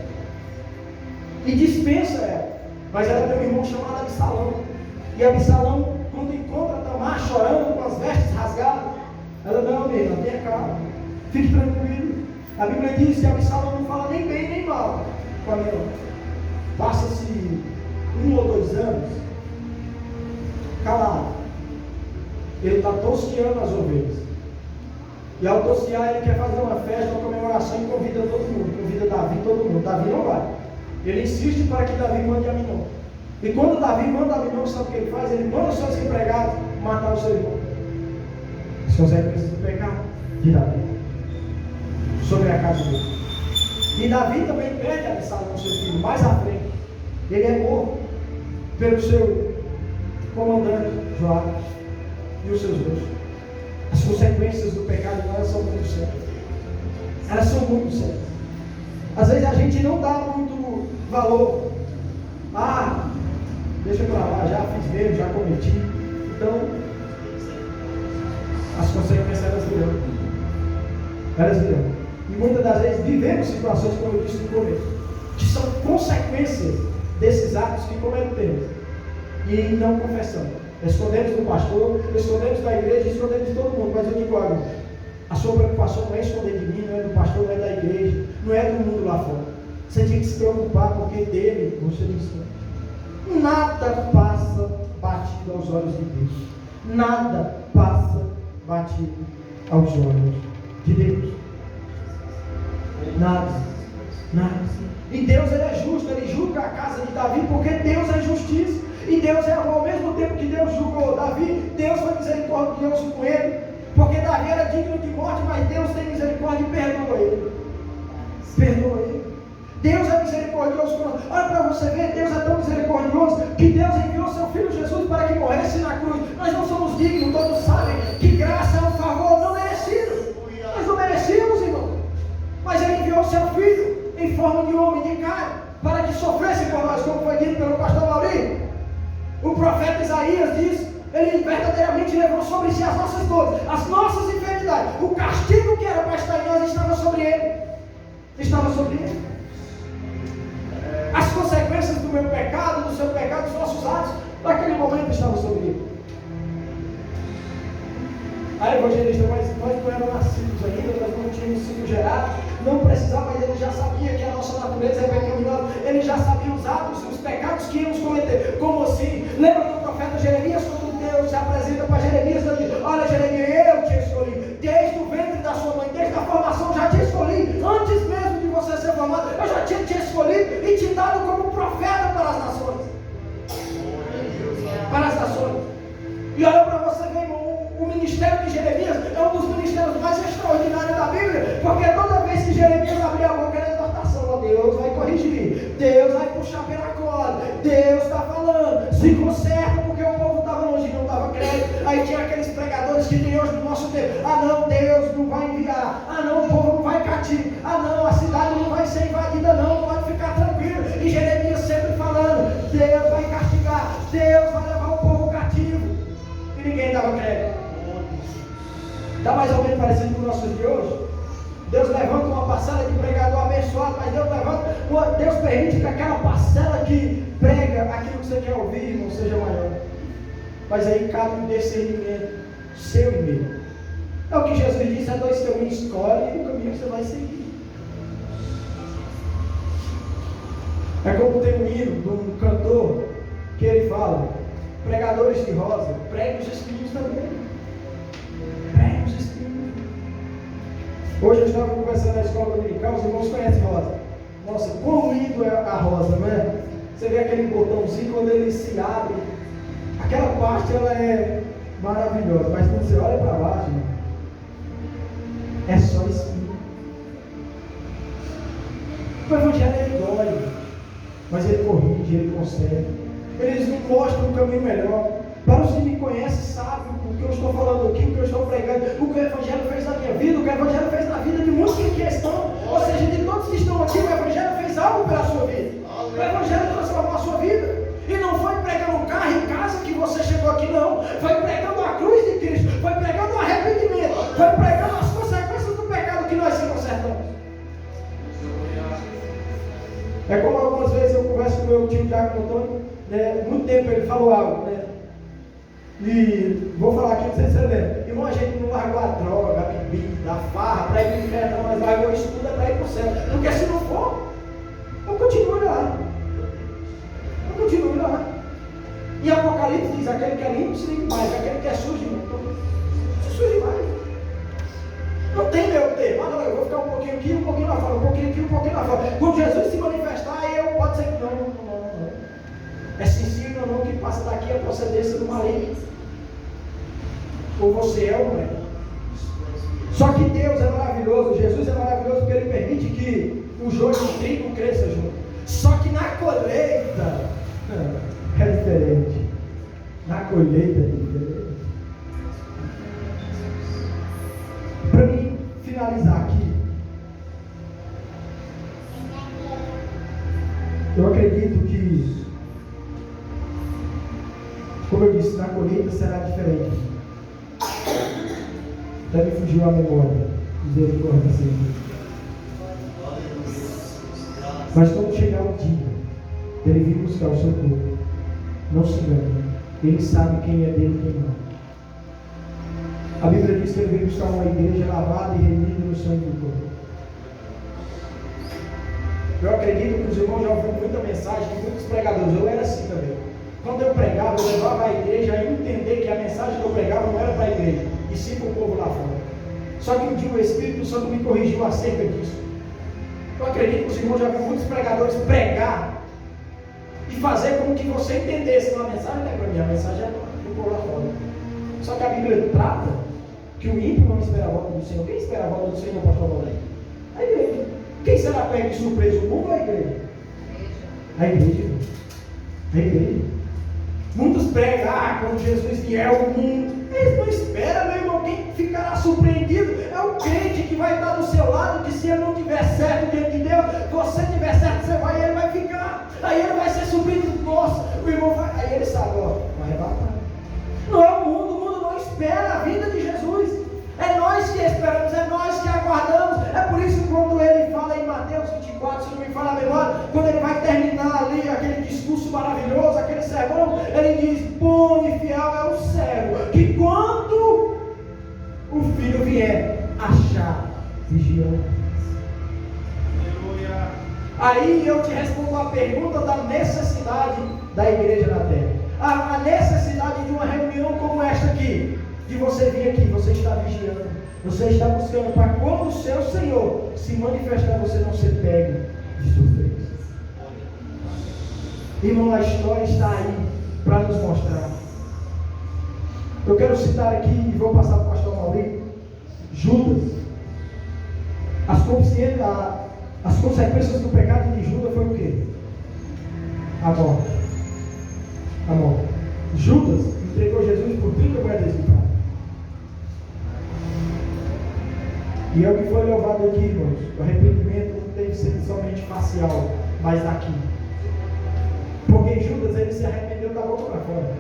E dispensa ela. Mas ela tem um irmão chamado Absalão. E Absalão, quando encontra Tamar chorando com as vestes rasgadas, ela, não, minha irmã, tenha calma, fique tranquilo. A Bíblia diz que Absalão não fala nem bem nem mal com a minha irmã. Passa-se 1 ou 2 anos, calado. Ele está tosqueando as ovelhas. E ao tosquear, ele quer fazer uma festa, uma comemoração e convida todo mundo. Convida Davi, todo mundo. Davi não vai. Ele insiste para que Davi mande Aminon. E quando Davi manda Aminon, sabe o que ele faz? Ele manda os seus empregados matar o seu irmão. As consequências do pecado de Davi sobre a casa dele. E Davi também perde Absalão, seu filho, mais à frente. Ele é morto pelo seu comandante, Joabe, e os seus dois. As consequências do pecado, elas são muito sérias. Elas são muito sérias. Às vezes a gente não dá muito valor. Deixa pra lá, já fiz mesmo, já cometi. Então, as consequências elas virão. Elas virão. E muitas das vezes vivemos situações, como eu disse no começo, que são consequências desses atos que cometemos e não confessamos. Escondemos do pastor, escondemos da igreja, escondemos de todo mundo. Mas eu digo algo, a sua preocupação não é esconder de mim, não é do pastor, não é da igreja, não é do mundo lá fora. Você tinha que se preocupar, porque dele você não. Nada passa batido aos olhos de Deus. Nada passa batido aos olhos de Deus. Nada. E Deus, ele é justo, ele julga a casa de Davi, porque Deus é justiça. E Deus é, ao mesmo tempo que Deus julgou Davi, Deus foi misericordioso com ele, porque Davi era digno de morte, mas Deus tem misericórdia e perdoa ele. Deus é misericordioso com nós. Olha para você ver, Deus é tão misericordioso que Deus enviou seu Filho Jesus para que morresse na cruz. Nós não somos dignos, todos sabem que graça é um favor não merecido. Nós não merecíamos, irmão. Mas Ele enviou seu Filho em forma de homem, de carne, para que sofresse por nós, como foi dito pelo pastor Maurício. O profeta Isaías diz, ele verdadeiramente levou sobre si as nossas dores, as nossas enfermidades. O castigo que era para estar em nós estava sobre ele. As consequências do meu pecado, do seu pecado, dos nossos atos, naquele momento estavam sobre ele. Aí, evangelista, mas nós não éramos nascidos ainda, nós não tínhamos sido gerados, não precisava, mas ele já sabia que a nossa natureza é pecaminosa, ele já sabia os atos, os pecados que íamos cometer. Como assim? Lembra do profeta Jeremias, quando Deus se apresenta para Jeremias e diz: olha, Jeremias, eu te escolhi, desde o ventre da sua mãe, desde a formação, já te escolhi, antes mesmo de você ser formado, eu já tinha te escolhido e te dado como profeta para as nações. E olha para você ver, irmão, o ministério de Jeremias é um dos ministérios mais extraordinários da Bíblia, porque toda vez que Jeremias abria a boca era exortação. Deus vai corrigir, Deus vai puxar pela corda, Deus está falando, se conserta, porque o povo estava longe, não estava crendo. Aí tinha aqueles pregadores que tem hoje no nosso tempo: não, Deus não vai enviar, não, o povo não vai cativo, não, a cidade não vai ser invadida, não pode ficar tranquilo. E Jeremias sempre falando: Deus vai castigar, Deus vai levar o povo cativo. E ninguém dava crédito. Está mais ou menos parecido com os nossos de hoje. Deus levanta uma parcela de pregador abençoado abençoado, mas Deus levanta, Deus permite que aquela parcela que prega aquilo que você quer ouvir, irmão, seja maior. Mas aí cabe um discernimento seu e meu. É o que Jesus disse, é 2 caminhos, escolhe o caminho que você vai seguir. É como tem um hino de um cantor que ele fala: pregadores de rosa, pregue os espinhos também. Pregue os espinhos. Hoje eu estava conversando na escola dominical, os irmãos conhecem rosa. Nossa, quão lindo é a rosa, não é? Você vê aquele botãozinho, quando ele se abre, aquela parte ela é maravilhosa, mas quando você olha para baixo, é só espinho. O evangelho ele dói, mas ele corrige, ele conserva. Eles nos mostram um caminho melhor. Para os que me conhecem, sabem o que eu estou falando aqui, o que eu estou pregando, o que o Evangelho fez na minha vida, o que o Evangelho fez na vida de muitos que aqui estão. Ou seja, de todos que estão aqui, o Evangelho fez algo pela sua vida. O Evangelho transformou a sua vida. E não foi pregando um carro em casa que você chegou aqui, não. Foi pregando a cruz de Cristo, foi pregando o arrependimento, foi pregando as consequências do pecado que nós se consertamos. É como algumas vezes eu converso com o meu tio Diácono Antônio, né? Muito tempo ele falou algo, né? E vou falar aqui, não sei se você lembra. Irmão, a gente não largou a droga, a bebida, a farra para ir para o inferno, mas largou isso tudo para ir para o céu. Porque se não for, eu continuo lá. Eu continuo lá. E Apocalipse diz: aquele que é limpo se limpa mais, aquele que é sujo se suje mais. Não tem meu tempo. Não, eu vou ficar um pouquinho aqui, um pouquinho lá fora, um pouquinho aqui, um pouquinho lá fora. Quando Jesus se manifestar, eu pode ser que não. É sensível ou não que passa daqui a procedência do maligno. Ou você é ou não é. Só que Deus é maravilhoso, Jesus é maravilhoso, porque Ele permite que o joio e o trigo cresçam junto. Só que na colheita é diferente. Na colheita é diferente. Para mim finalizar aqui, eu acredito que, como eu disse, na colheita será diferente. Até me fugiu a memória. Misericórdia, Senhor. Mas quando chegar o dia dele vir buscar o seu povo, não se engane. Ele sabe quem é dele e quem não. A Bíblia diz que ele veio buscar uma igreja lavada e remida no sangue do Cordeiro. Eu acredito que os irmãos já ouviram muita mensagem de muitos pregadores. Eu era assim também. Quando eu pregava, eu levava a igreja a entender que a mensagem que eu pregava não era para a igreja, e sim para o povo lá fora. Só que um dia o Espírito Santo me corrigiu acerca disso. Eu acredito que os irmãos já viram muitos pregadores pregar e fazer com que você entendesse que a mensagem não é para mim, a mensagem é para o povo lá fora. Só que a Bíblia trata que o ímpio não espera a volta do Senhor. Quem espera a volta do Senhor, pastor Valdir? A igreja. Quem será pego de surpresa, o mundo ou a igreja? A igreja. A igreja. Muitos pregam: quando Jesus vier ao mundo. Eles não esperam, meu irmão. Quem ficará surpreendido é o crente que vai estar do seu lado, que se ele não tiver certo diante de Deus, você tiver certo, você vai, ele vai ficar. Aí ele vai ser surpreendido. Nossa, o irmão vai. Aí ele sabe, vai arrebatar. Não é o mundo não espera a vinda de Jesus. É nós que esperamos, é nós que aguardamos. É por isso que quando ele fala em Mateus 24, se não me falha a memória, quando ele vai terminar ali aquele discurso maravilhoso, aquele sermão, ele diz: bom e fiel é o servo, que quando o filho vier, achar vigiando. Aí eu te respondo a pergunta da necessidade da igreja na terra. A necessidade de uma reunião como esta aqui, de você vir aqui, você está vigiando, você está buscando para quando o seu Senhor se manifestar, você não ser pego de surpresa. Irmão, a história está aí para nos mostrar. Eu quero citar aqui e vou passar para o pastor Maurício. Judas, as consequências do pecado de Judas foi o quê? A morte. A morte. Judas entregou Jesus por 30 moedas de prata. E é o que foi louvado aqui, irmãos. O arrependimento não deve ser somente facial, mas daqui. Porque Judas, ele se arrependeu da boca para fora.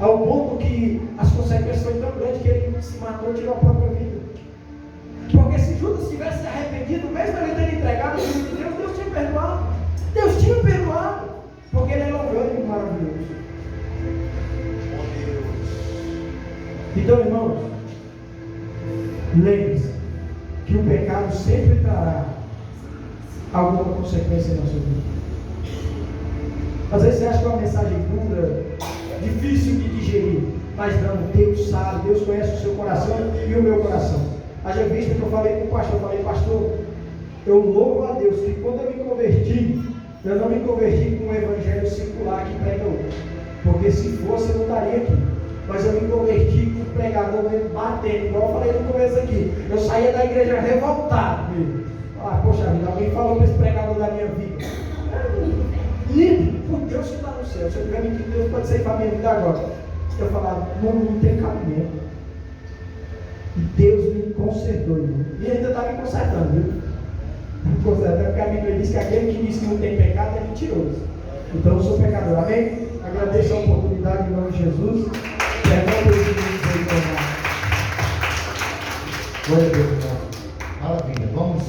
Ao ponto que as consequências foram tão grandes que ele se matou e tirou a própria vida. Porque se Judas tivesse se arrependido, mesmo ele tendo entregado, Então, irmãos, lembre-se que o pecado sempre trará alguma consequência na sua vida. Às vezes você acha que é uma mensagem dura, difícil de digerir, mas não, Deus sabe, Deus conhece o seu coração e o meu coração. Haja visto que eu falei com o pastor, eu falei, pastor, eu louvo a Deus que quando eu me converti, eu não me converti com um evangelho secular que prega hoje, porque se fosse eu não estaria aqui. Mas eu me converti com um pregador batendo, igual eu falei no começo aqui. Eu saía da igreja revoltado mesmo. Ah, poxa vida, alguém falou para esse pregador da minha vida. E por Deus que está no céu, se eu tiver mentindo, Deus pode ser para a minha vida agora. Eu falava, não tem cabimento. E Deus me consertou, irmão. E ainda está me consertando, viu? Me consertando, porque a Bíblia diz que aquele que diz que não tem pecado é mentiroso. Então eu sou pecador, amém? Agradeço a oportunidade em nome de Jesus. Perdão por isso que eu não sei. Glória a Deus.